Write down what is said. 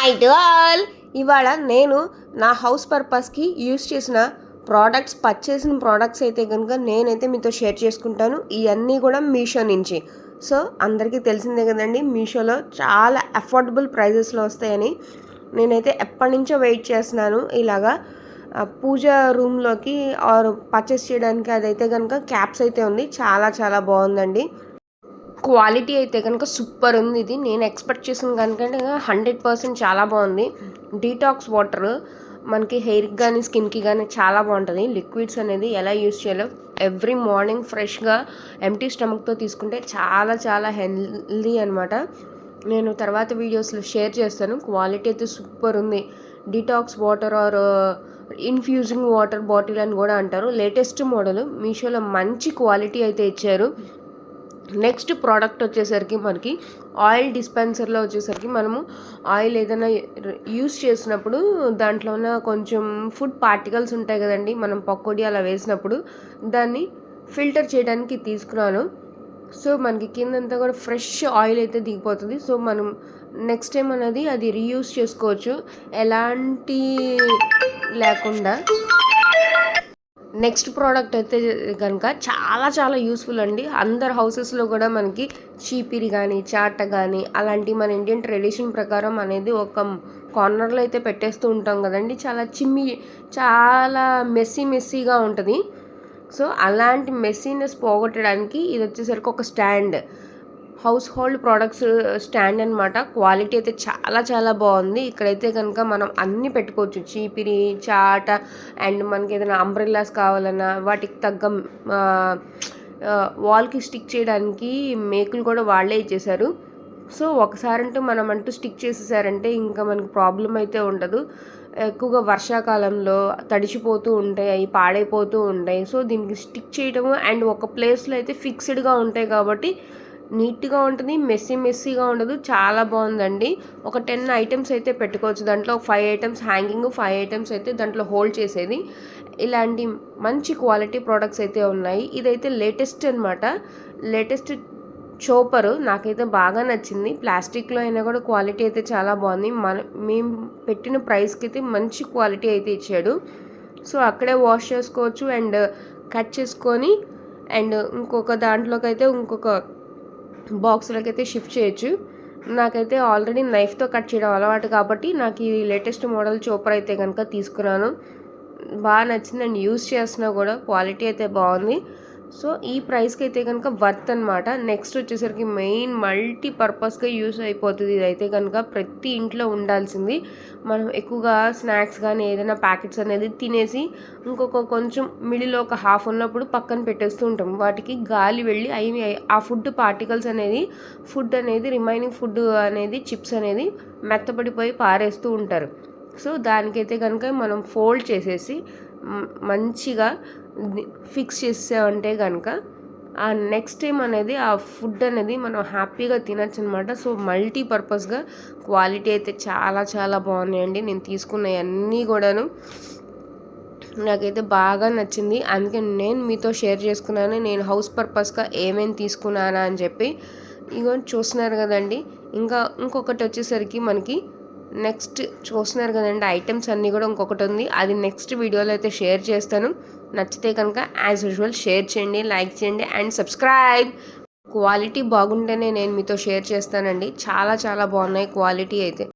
Hi to all. ఇవాళ నేను నా హౌస్ పర్పస్కి యూస్ చేసిన పర్చేసిన ప్రోడక్ట్స్ అయితే కనుక నేనైతే మీతో షేర్ చేసుకుంటాను. ఇవన్నీ కూడా మీషో నుంచి. సో అందరికీ తెలిసిందే కదండి, మీషోలో చాలా అఫోర్డబుల్ ప్రైజెస్లో వస్తాయని. నేనైతే ఎప్పటి నుంచో వెయిట్ చేస్తున్నాను ఇలాగా పూజ రూమ్లోకి పర్చేస్ చేయడానికి. అదైతే కనుక క్యాప్స్ అయితే ఉంది, చాలా చాలా బాగుందండి. క్వాలిటీ అయితే కనుక సూపర్ ఉంది. ఇది నేను ఎక్స్పెక్ట్ చేసిన దానికంటే 100% చాలా బాగుంది. డీటాక్స్ వాటర్ మనకి హెయిర్కి కానీ స్కిన్కి కానీ చాలా బాగుంటుంది. లిక్విడ్స్ అనేది ఎలా యూస్ చేయాలో ఎవ్రీ మార్నింగ్ ఫ్రెష్గా ఎంటీ స్టమక్తో తీసుకుంటే చాలా చాలా హెల్దీ అనమాట. నేను తర్వాత వీడియోస్లో షేర్ చేస్తాను. క్వాలిటీ అయితే సూపర్ ఉంది. Detox water or infusing water bottle అని కూడా అంటారు. లేటెస్ట్ మోడల్ మీషోలో మంచి క్వాలిటీ అయితే ఇచ్చారు. నెక్స్ట్ ప్రోడక్ట్ వచ్చేసరికి మనకి ఆయిల్ డిస్పెన్సర్లో వచ్చేసరికి మనము ఆయిల్ ఏదైనా యూస్ చేసినప్పుడు దాంట్లో ఉన్న కొంచెం ఫుడ్ పార్టికల్స్ ఉంటాయి కదండి, మనం పకోడీ అలా వేసినప్పుడు దాన్ని ఫిల్టర్ చేయడానికి తీసుకున్నాను. సో మనకి కిందంతా కూడా ఫ్రెష్ ఆయిల్ అయితే దిగిపోతుంది. సో మనం నెక్స్ట్ టైం అనేది అది రీయూస్ చేసుకోవచ్చు ఎలాంటి లేకుండా. నెక్స్ట్ ప్రోడక్ట్ అయితే కనుక చాలా చాలా యూస్ఫుల్ అండి. అందరు హౌసెస్లో కూడా మనకి చీపిరి కానీ చాట కానీ అలాంటి మన ఇండియన్ ట్రెడిషన్ ప్రకారం అనేది ఒక కార్నర్లో అయితే పెట్టేస్తూ ఉంటాం కదండి. చాలా మెస్సీగా ఉంటుంది. సో అలాంటి మెస్సీనెస్ పోగొట్టడానికి ఇది వచ్చేసరికి ఒక stand, house hold products stand అనమాట. క్వాలిటీ అయితే చాలా చాలా బాగుంది. ఇక్కడైతే కనుక మనం అన్నీ పెట్టుకోవచ్చు, చీపిరి చాట అండ్ మనకి ఏదైనా అంబ్రెల్లాస్ కావాలన్నా వాటికి తగ్గ వాల్కి స్టిక్ చేయడానికి మేకులు కూడా వాళ్ళే ఇచ్చేసారు. సో ఒకసారంటూ మనం స్టిక్ చేసేసారంటే ఇంకా మనకి ప్రాబ్లం అయితే ఉండదు. ఎక్కువగా వర్షాకాలంలో తడిచిపోతూ ఉంటాయి, అవి పాడైపోతూ ఉంటాయి. సో దీనికి స్టిక్ చేయడము అండ్ ఒక ప్లేస్లో అయితే ఫిక్స్డ్గా ఉంటాయి కాబట్టి నీట్గా ఉంటుంది, మెస్సీగా ఉండదు. చాలా బాగుందండి. ఒక 10 ఐటమ్స్ అయితే పెట్టుకోవచ్చు దాంట్లో. 5 ఐటమ్స్ హ్యాంగింగ్, 5 ఐటమ్స్ అయితే దాంట్లో హోల్డ్ చేసేది. ఇలాంటి మంచి క్వాలిటీ ప్రోడక్ట్స్ అయితే ఉన్నాయి. ఇదైతే లేటెస్ట్ అనమాట. లేటెస్ట్ చోపరు నాకైతే బాగా నచ్చింది. ప్లాస్టిక్లో అయినా కూడా క్వాలిటీ అయితే చాలా బాగుంది. మేము పెట్టిన ప్రైస్కి అయితే మంచి క్వాలిటీ అయితే ఇచ్చాడు. సో అక్కడే వాష్ చేసుకోవచ్చు అండ్ కట్ చేసుకొని అండ్ ఇంకొక దాంట్లోకి అయితే ఇంకొక బాక్స్లోకి అయితే షిఫ్ట్ చేయొచ్చు. నాకైతే ఆల్రెడీ నైఫ్తో కట్ చేయడం అలవాటు కాబట్టి నాకు ఈ లేటెస్ట్ మోడల్ చోపర్ అయితే కనుక తీసుకున్నాను. బాగా నచ్చింది అండ్ యూస్ చేస్తున్నా కూడా క్వాలిటీ అయితే బాగుంది. సో ఈ ప్రైస్కి అయితే కనుక వర్త్ అనమాట. నెక్స్ట్ వచ్చేసరికి మెయిన్ మల్టీపర్పస్గా యూస్ అయిపోతుంది. ఇదైతే కనుక ప్రతి ఇంట్లో ఉండాల్సింది. మనం ఎక్కువగా స్నాక్స్ కానీ ఏదైనా ప్యాకెట్స్ అనేది తినేసి ఇంకొక కొంచెం మిడిలో ఒక హాఫ్ ఉన్నప్పుడు పక్కన పెట్టేస్తూ ఉంటాం. వాటికి గాలి వెళ్ళి ఆ ఫుడ్ పార్టికల్స్ అనేది రిమైనింగ్ ఫుడ్ అనేది చిప్స్ అనేది మెత్తపడిపోయి పారేస్తూ ఉంటారు. సో దానికైతే కనుక మనం ఫోల్డ్ చేసేసి మంచిగా ఫిక్స్ చేసామంటే కనుక ఆ నెక్స్ట్ టైం అనేది ఆ ఫుడ్ అనేది మనం హ్యాపీగా తినచ్చు అనమాట. సో మల్టీపర్పస్గా క్వాలిటీ అయితే చాలా చాలా బాగున్నాయండి. నేను తీసుకున్నవన్నీ కూడాను నాకైతే బాగా నచ్చింది. అందుకే నేను మీతో షేర్ చేసుకున్నాను నేను హౌస్ పర్పస్గా ఏమేమి తీసుకున్నానా అని చెప్పి. ఇగో చూస్తున్నారు కదండి. ఇంకొకటి వచ్చేసరికి మనకి నెక్స్ట్ చూస్తున్నారు కదండి, ఐటమ్స్ అన్నీ కూడా ఇంకొకటి ఉంది. అది నెక్స్ట్ వీడియోలో అయితే షేర్ చేస్తాను. నచ్చితే కనుక యాజ్ యూజువల్ షేర్ చేయండి, లైక్ చేయండి అండ్ సబ్స్క్రైబ్. క్వాలిటీ బాగుంటేనే నేను మీతో షేర్ చేస్తానండి. చాలా చాలా బాగున్నాయి క్వాలిటీ అయితే.